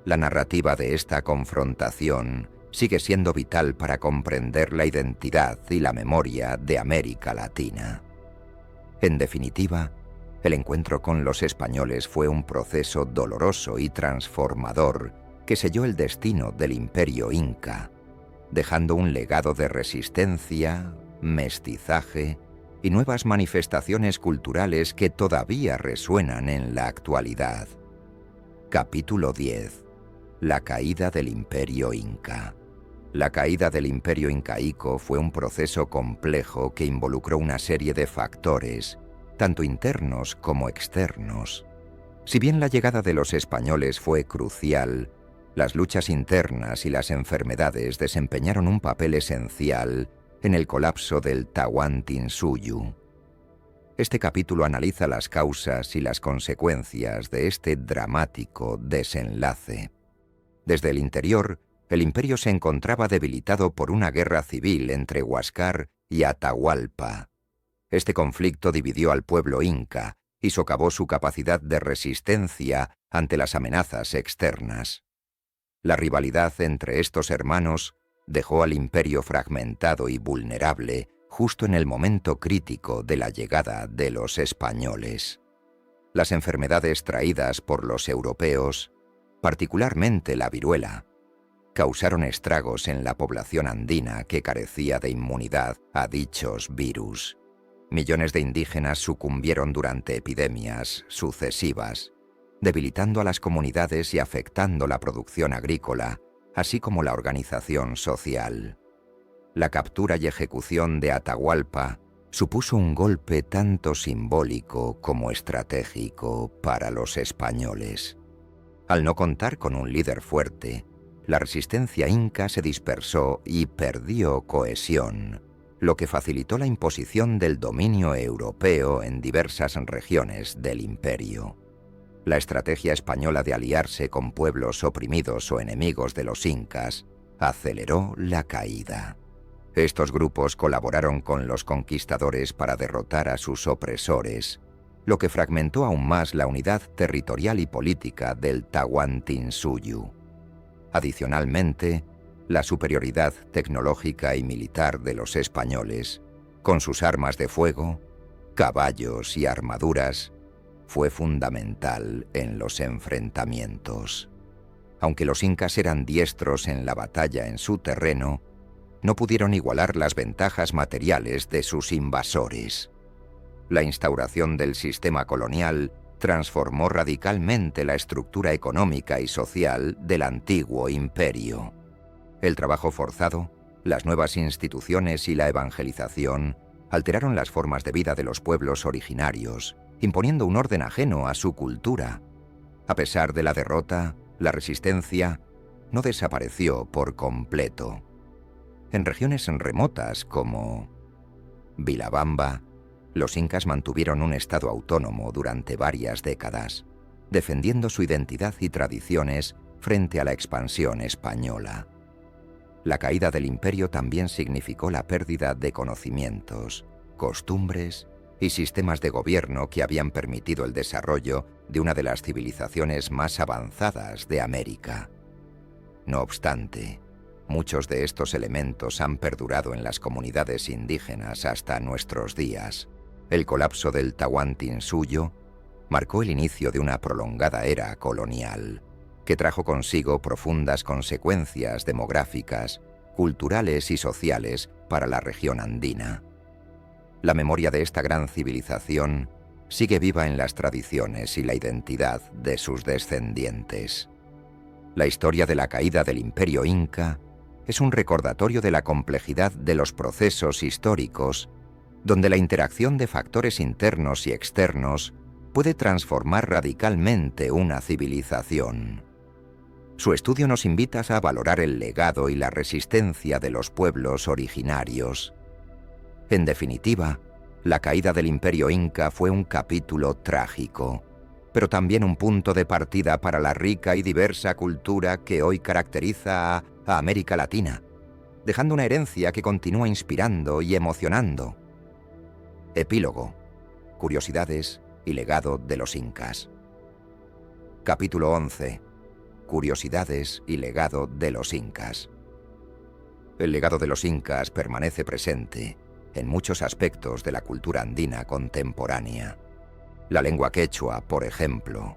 La narrativa de esta confrontación sigue siendo vital para comprender la identidad y la memoria de América Latina. En definitiva, el encuentro con los españoles fue un proceso doloroso y transformador que selló el destino del imperio inca, dejando un legado de resistencia, mestizaje y nuevas manifestaciones culturales que todavía resuenan en la actualidad. Capítulo 10. La caída del imperio inca. La caída del imperio incaico fue un proceso complejo que involucró una serie de factores, tanto internos como externos. Si bien la llegada de los españoles fue crucial, las luchas internas y las enfermedades desempeñaron un papel esencial en el colapso del Tahuantinsuyu. Este capítulo analiza las causas y las consecuencias de este dramático desenlace. Desde el interior, el imperio se encontraba debilitado por una guerra civil entre Huáscar y Atahualpa. Este conflicto dividió al pueblo inca y socavó su capacidad de resistencia ante las amenazas externas. La rivalidad entre estos hermanos dejó al imperio fragmentado y vulnerable justo en el momento crítico de la llegada de los españoles. Las enfermedades traídas por los europeos, particularmente la viruela, causaron estragos en la población andina que carecía de inmunidad a dichos virus. Millones de indígenas sucumbieron durante epidemias sucesivas, debilitando a las comunidades y afectando la producción agrícola, así como la organización social. La captura y ejecución de Atahualpa supuso un golpe tanto simbólico como estratégico para los españoles. Al no contar con un líder fuerte, la resistencia inca se dispersó y perdió cohesión, lo que facilitó la imposición del dominio europeo en diversas regiones del imperio. La estrategia española de aliarse con pueblos oprimidos o enemigos de los incas aceleró la caída. Estos grupos colaboraron con los conquistadores para derrotar a sus opresores, lo que fragmentó aún más la unidad territorial y política del Tahuantinsuyo. Adicionalmente, la superioridad tecnológica y militar de los españoles, con sus armas de fuego, caballos y armaduras, fue fundamental en los enfrentamientos. Aunque los incas eran diestros en la batalla en su terreno, no pudieron igualar las ventajas materiales de sus invasores. La instauración del sistema colonial transformó radicalmente la estructura económica y social del antiguo imperio. El trabajo forzado, las nuevas instituciones y la evangelización alteraron las formas de vida de los pueblos originarios, imponiendo un orden ajeno a su cultura. A pesar de la derrota, la resistencia no desapareció por completo. En regiones remotas como Vilabamba, los incas mantuvieron un estado autónomo durante varias décadas, defendiendo su identidad y tradiciones frente a la expansión española. La caída del imperio también significó la pérdida de conocimientos, costumbres y sistemas de gobierno que habían permitido el desarrollo de una de las civilizaciones más avanzadas de América. No obstante, muchos de estos elementos han perdurado en las comunidades indígenas hasta nuestros días. El colapso del Tahuantinsuyo marcó el inicio de una prolongada era colonial, que trajo consigo profundas consecuencias demográficas, culturales y sociales para la región andina. La memoria de esta gran civilización sigue viva en las tradiciones y la identidad de sus descendientes. La historia de la caída del Imperio Inca es un recordatorio de la complejidad de los procesos históricos, donde la interacción de factores internos y externos puede transformar radicalmente una civilización. Su estudio nos invita a valorar el legado y la resistencia de los pueblos originarios. En definitiva, la caída del Imperio Inca fue un capítulo trágico, pero también un punto de partida para la rica y diversa cultura que hoy caracteriza a América Latina, dejando una herencia que continúa inspirando y emocionando. Epílogo: curiosidades y legado de los incas. Capítulo 11. Curiosidades y legado de los incas. El legado de los incas permanece presente en muchos aspectos de la cultura andina contemporánea. La lengua quechua, por ejemplo,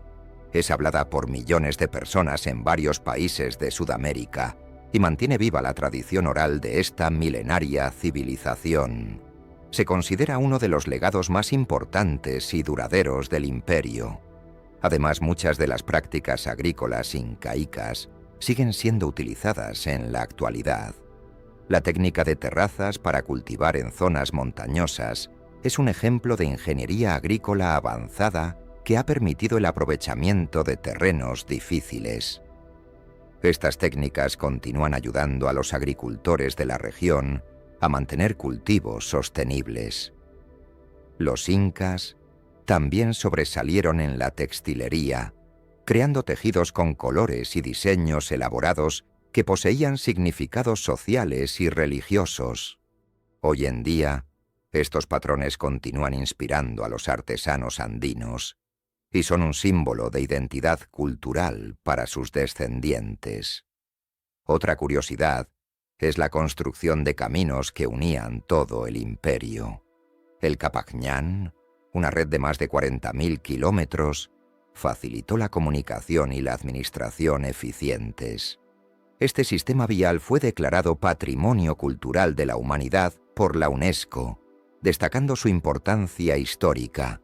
es hablada por millones de personas en varios países de Sudamérica y mantiene viva la tradición oral de esta milenaria civilización. Se considera uno de los legados más importantes y duraderos del imperio. Además, muchas de las prácticas agrícolas incaicas siguen siendo utilizadas en la actualidad. La técnica de terrazas para cultivar en zonas montañosas es un ejemplo de ingeniería agrícola avanzada que ha permitido el aprovechamiento de terrenos difíciles. Estas técnicas continúan ayudando a los agricultores de la región a mantener cultivos sostenibles. Los incas también sobresalieron en la textilería, creando tejidos con colores y diseños elaborados que poseían significados sociales y religiosos. Hoy en día, estos patrones continúan inspirando a los artesanos andinos y son un símbolo de identidad cultural para sus descendientes. Otra curiosidad es la construcción de caminos que unían todo el imperio. El Capacñán, una red de más de 40.000 kilómetros, facilitó la comunicación y la administración eficientes. Este sistema vial fue declarado Patrimonio Cultural de la Humanidad por la UNESCO, destacando su importancia histórica.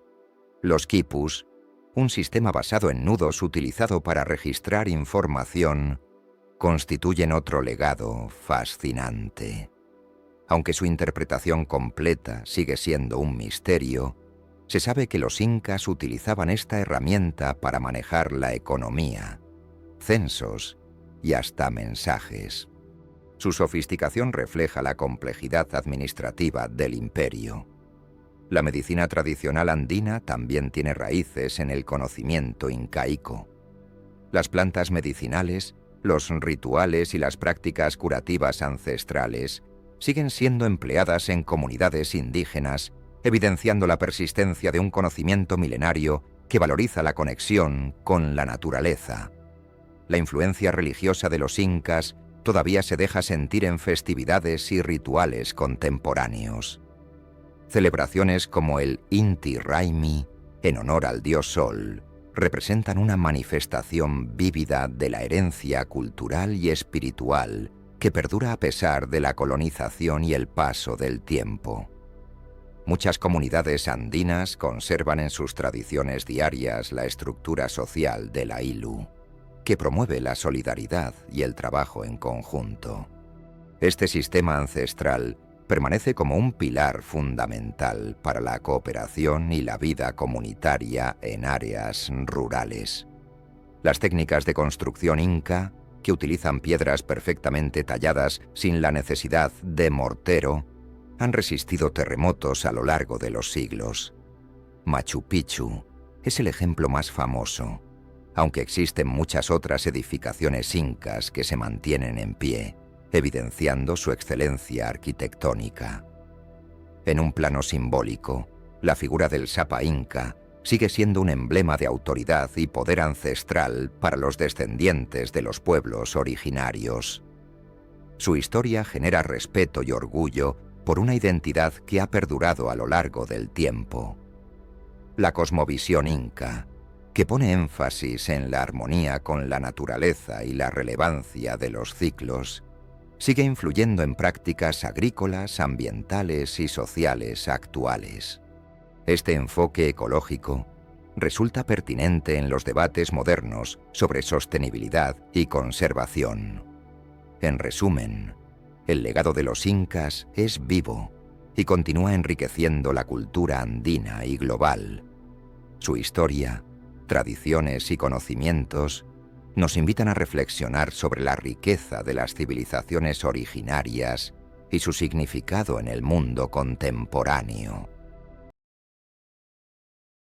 Los quipus, un sistema basado en nudos utilizado para registrar información, constituyen otro legado fascinante. Aunque su interpretación completa sigue siendo un misterio, se sabe que los incas utilizaban esta herramienta para manejar la economía, censos y hasta mensajes. Su sofisticación refleja la complejidad administrativa del imperio. La medicina tradicional andina también tiene raíces en el conocimiento incaico. Las plantas medicinales, los rituales y las prácticas curativas ancestrales siguen siendo empleadas en comunidades indígenas, evidenciando la persistencia de un conocimiento milenario que valoriza la conexión con la naturaleza. La influencia religiosa de los incas todavía se deja sentir en festividades y rituales contemporáneos. Celebraciones como el Inti Raymi, en honor al dios Sol, representan una manifestación vívida de la herencia cultural y espiritual que perdura a pesar de la colonización y el paso del tiempo. Muchas comunidades andinas conservan en sus tradiciones diarias la estructura social de la ILU, que promueve la solidaridad y el trabajo en conjunto. Este sistema ancestral permanece como un pilar fundamental para la cooperación y la vida comunitaria en áreas rurales. Las técnicas de construcción inca, que utilizan piedras perfectamente talladas sin la necesidad de mortero, han resistido terremotos a lo largo de los siglos. Machu Picchu es el ejemplo más famoso, aunque existen muchas otras edificaciones incas que se mantienen en pie, evidenciando su excelencia arquitectónica. En un plano simbólico, la figura del Sapa Inca sigue siendo un emblema de autoridad y poder ancestral para los descendientes de los pueblos originarios. Su historia genera respeto y orgullo por una identidad que ha perdurado a lo largo del tiempo. La cosmovisión inca, que pone énfasis en la armonía con la naturaleza y la relevancia de los ciclos, sigue influyendo en prácticas agrícolas, ambientales y sociales actuales. Este enfoque ecológico resulta pertinente en los debates modernos sobre sostenibilidad y conservación. En resumen, el legado de los incas es vivo y continúa enriqueciendo la cultura andina y global. Su historia, tradiciones y conocimientos nos invitan a reflexionar sobre la riqueza de las civilizaciones originarias y su significado en el mundo contemporáneo.